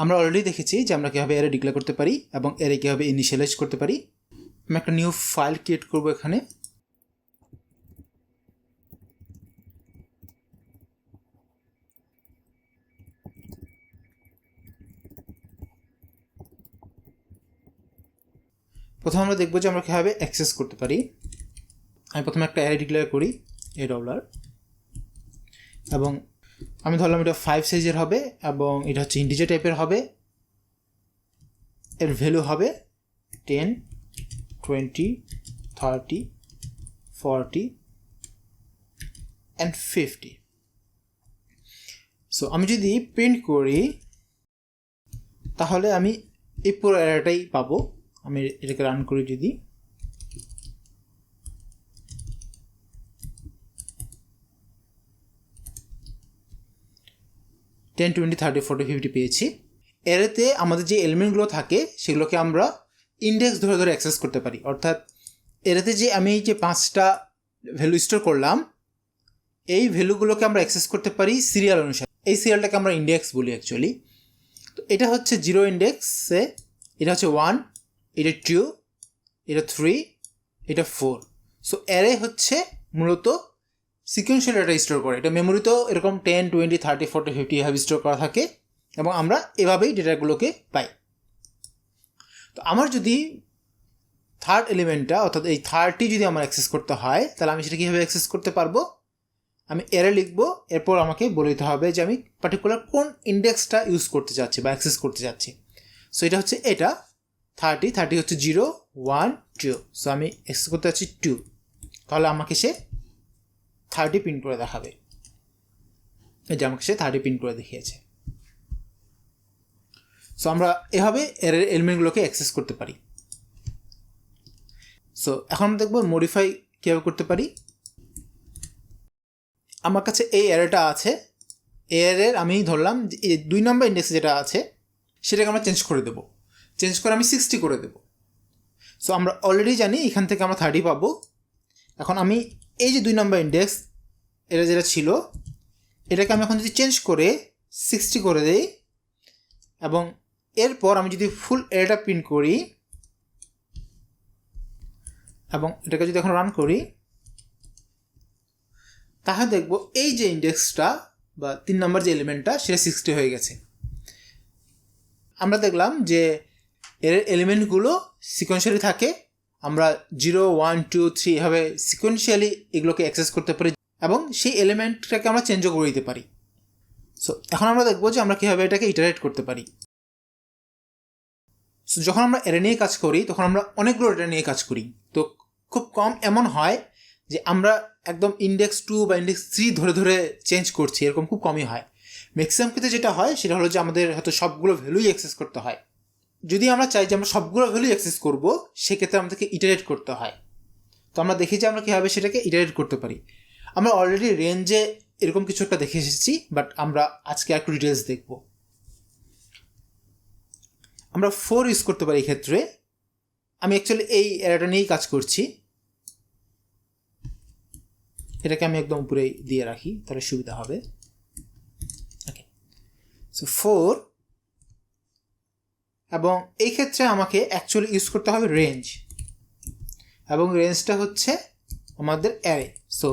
আমরা অলরেডি দেখেছি যে আমরা কীভাবে অ্যারে ডিক্লেয়ার করতে পারি এবং অ্যারে কীভাবে ইনিশিয়ালাইজ করতে পারি। আমি একটা নিউ ফাইল ক্রিয়েট করব এখানে। প্রথমে আমরা দেখব যে আমরা কীভাবে অ্যাক্সেস করতে পারি। আমি প্রথমে একটা অ্যারে ডিক্লেয়ার করি $, এবং আমি ধরলাম এটা 5 সাইজের হবে এবং এটা হচ্ছে ইন্টিজার টাইপের হবে। এর ভ্যালু হবে 10, 20, 30, 40 and 50। সো আমি যদি প্রিন্ট করি তাহলে আমি এই পুরো অ্যারেটাই পাবো। আমি এটাকে রান করি, যদি টেন, 20, 30, 40, 50 পেয়েছি। এরেতে আমাদের যে এলিমেন্টগুলো থাকে সেগুলোকে আমরা ইন্ডেক্স ধরে ধরে অ্যাক্সেস করতে পারি। অর্থাৎ এরেতে যে আমি এই যে 5টা ভ্যালু স্টোর করলাম, এই ভ্যালুগুলোকে আমরা অ্যাক্সেস করতে পারি সিরিয়াল অনুসারে। এই সিরিয়ালটাকে আমরা ইন্ডেক্স বলি অ্যাকচুয়ালি। তো এটা হচ্ছে 0 ইন্ডেক্সে, এটা হচ্ছে 1, এটা 2, এটা 3, এটা 4। সো অ্যারে হচ্ছে মূলত সিকোয়েন্সিয়াল ডাটা স্টোর করে। এটা মেমোরিতেও এরকম 10, 20, 30, 40, 50 এভাবে স্টোর করা থাকে এবং আমরা এভাবেই ডেটাগুলোকে পাই। তো আমার যদি থার্ড এলিমেন্টটা অর্থাৎ এই 30 যদি আমার অ্যাক্সেস করতে হয়, তাহলে আমি সেটা কীভাবে অ্যাক্সেস করতে পারবো? আমি অ্যারে লিখবো, এরপর আমাকে বলে দিতে হবে যে আমি পার্টিকুলার কোন ইন্ডেক্সটা ইউজ করতে চাচ্ছি বা অ্যাক্সেস করতে চাচ্ছি। সো এটা হচ্ছে এটা 30 হচ্ছে 0, 1, 2। সো আমি অ্যাক্সেস করতে চাচ্ছি 2, তাহলে আমাকে সে 30 প্রিন্ট করে দেখাবে। এই যে আমাকে সে 30 প্রিন্ট করে দেখিয়েছে। সো আমরা এভাবে অ্যারের এলিমেন্টগুলোকে অ্যাক্সেস করতে পারি। সো এখন আমরা দেখবো মডিফাই কীভাবে করতে পারি। আমার কাছে এই অ্যারেটা আছে, এই অ্যারের আমি ধরলাম যে 2 নম্বর ইন্ডেক্স যেটা আছে সেটাকে আমরা চেঞ্জ করে দেবো। চেঞ্জ করে আমি 60 করে দেবো। সো আমরা অলরেডি জানি এখান থেকে আমরা 30 পাবো। এখন আমি এই যে 2 নম্বর ইন্ডেক্স এটা যেটা ছিল, এটাকে আমি এখন যদি চেঞ্জ করে 60 করে দেই এবং এরপর আমি যদি ফুল অ্যারেটা প্রিন্ট করি এবং এটাকে যদি এখন রান করি, তাহলে দেখব এই যে ইন্ডেক্সটা বা 3 নম্বর যে এলিমেন্টটা সেটা 60 হয়ে গেছে। আমরা দেখলাম যে এর এলিমেন্টগুলো সিকোয়েন্সিয়ালি থাকে। আমরা 0, 1, 2, 3 এভাবে সিকোয়েন্সিয়ালি এগুলোকে অ্যাক্সেস করতে পারি এবং সেই এলিমেন্টটাকে আমরা চেঞ্জও করে দিতে পারি। সো এখন আমরা দেখব যে আমরা কীভাবে এটাকে ইটারেট করতে পারি। সো যখন আমরা অ্যারে নিয়ে কাজ করি তখন আমরা অনেকগুলো ডেটা নিয়ে কাজ করি। তো খুব কম এমন হয় যে আমরা একদম ইন্ডেক্স 2 বা ইন্ডেক্স 3 ধরে ধরে চেঞ্জ করছি, এরকম খুব কমই হয়। ম্যাক্সিমাম ক্ষেত্রে যেটা হয় সেটা হলো যে আমাদের হয়তো সবগুলো ভ্যালুই অ্যাক্সেস করতে হয়। যদি আমরা চাই যে আমরা সবগুলো ভ্যালুই অ্যাক্সেস করব, সেক্ষেত্রে আমাদেরকে ইটারেট করতে হয়। তো আমরা দেখি যে আমরা কীভাবে সেটাকে ইটারেট করতে পারি। আমরা অলরেডি রেঞ্জে এরকম কিছু একটা দেখে এসেছি, বাট আমরা আজকে একটু ডিটেলস দেখব। আমরা 4 ইউজ করতে পারি এই ক্ষেত্রে। আমি অ্যাকচুয়ালি এই অ্যারেটা নিয়েই কাজ করছি। এটাকে আমি একদম উপরে দিয়ে রাখি, তাহলে সুবিধা হবে। ওকে, সো 4, এবং এই ক্ষেত্রে আমাকে অ্যাকচুয়ালি ইউজ করতে হবে রেঞ্জ, এবং রেঞ্জটা হচ্ছে আমাদের অ্যারে। সো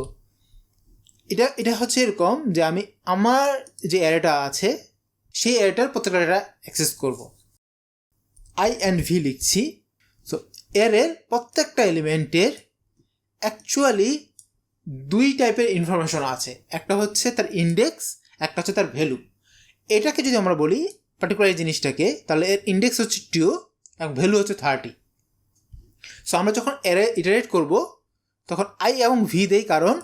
এটা হচ্ছে এরকম যে আমি আমার যে অ্যারেটা আছে সেই অ্যারেটার প্রত্যেকটা ডেটা অ্যাক্সেস করব। আই অ্যান্ড ভি লিখছি। সো অ্যারের প্রত্যেকটা এলিমেন্টের অ্যাকচুয়ালি 2 টাইপের ইনফরমেশন আছে। একটা হচ্ছে তার ইন্ডেক্স, একটা হচ্ছে তার ভ্যালু। এটাকে যদি আমরা বলি পার্টিকুলার এই জিনিসটাকে, তাহলে এর ইন্ডেক্স হচ্ছে 2 এবং ভ্যালু হচ্ছে 30। সো আমরা যখন অ্যারে ইটারেট করব তখন আই এবং ভি দেই, কারণ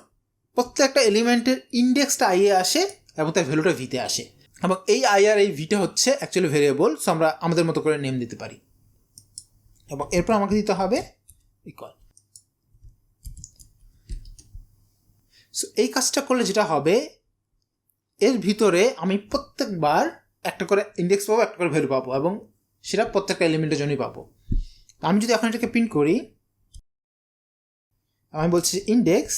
প্রত্যেকটা এলিমেন্টের ইন্ডেক্সটা আইয়ে আসে এবং তার ভ্যালুটা ভিতে আসে, এবং এই আই আর এই ভিটা হচ্ছে অ্যাকচুয়ালি ভেরিয়েবল। সো আমরা আমাদের মতো করে নেম দিতে পারি এবং এরপর আমাকে দিতে হবে ইকুয়াল। সো এই কাজটা করলে যেটা হবে, এর ভিতরে আমি প্রত্যেকবার একটা করে ইন্ডেক্স পাবো, একটা করে ভ্যালু পাবো, এবং সেটা প্রত্যেকটা এলিমেন্টের জন্যই পাবো। আমি যদি এখন এটাকে প্রিন্ট করি, আমি বলছি ইন্ডেক্স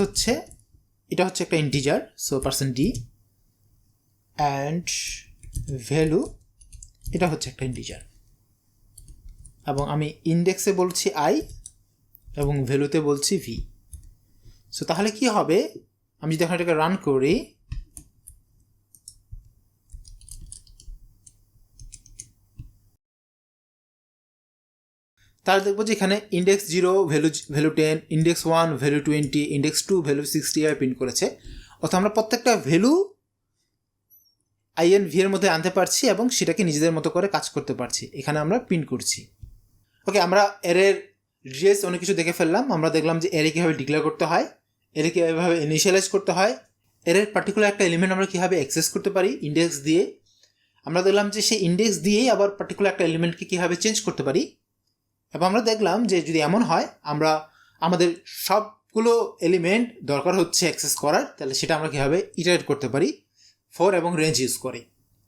হচ্ছে, এটা হচ্ছে একটা integer, so %d, and value এটা হচ্ছে একটা ইন্টিজার, এবং আমি ইন্ডেক্সে বলছি আই এবং ভ্যালুতে বলছি ভি। সো তাহলে কি হবে, আমি যদি এখন এটাকে রান করি, তাহলে দেখবো যে এখানে index 0 value 10, index 1 value 20, index 2 value 60 এভাবে প্রিন্ট করেছে। অর্থাৎ আমরা প্রত্যেকটা ভ্যালু আই এন ভি এর মধ্যে আনতে পারছি এবং সেটাকে নিজেদের মতো করে কাজ করতে পারছি। এখানে আমরা প্রিন্ট করছি। ওকে, আমরা এর ডিটেলস অনেক কিছু দেখে ফেললাম। আমরা দেখলাম যে এরে কীভাবে ডিক্লেয়ার করতে হয়, এরে কীভাবে ইনিশিয়ালাইজ করতে হয়, এর পার্টিকুলার একটা এলিমেন্ট আমরা কীভাবে অ্যাক্সেস করতে পারি ইন্ডেক্স দিয়ে। আমরা দেখলাম যে সেই ইন্ডেক্স দিয়েই আবার পার্টিকুলার একটা এলিমেন্টকে কীভাবে চেঞ্জ করতে পারি, এবং আমরা দেখলাম যে যদি এমন হয় আমরা আমাদের সবগুলো এলিমেন্ট দরকার হচ্ছে অ্যাক্সেস করার, তাহলে সেটা আমরা কীভাবে ইটারেট করতে পারি ফর এবং রেঞ্জ ইউজ করে।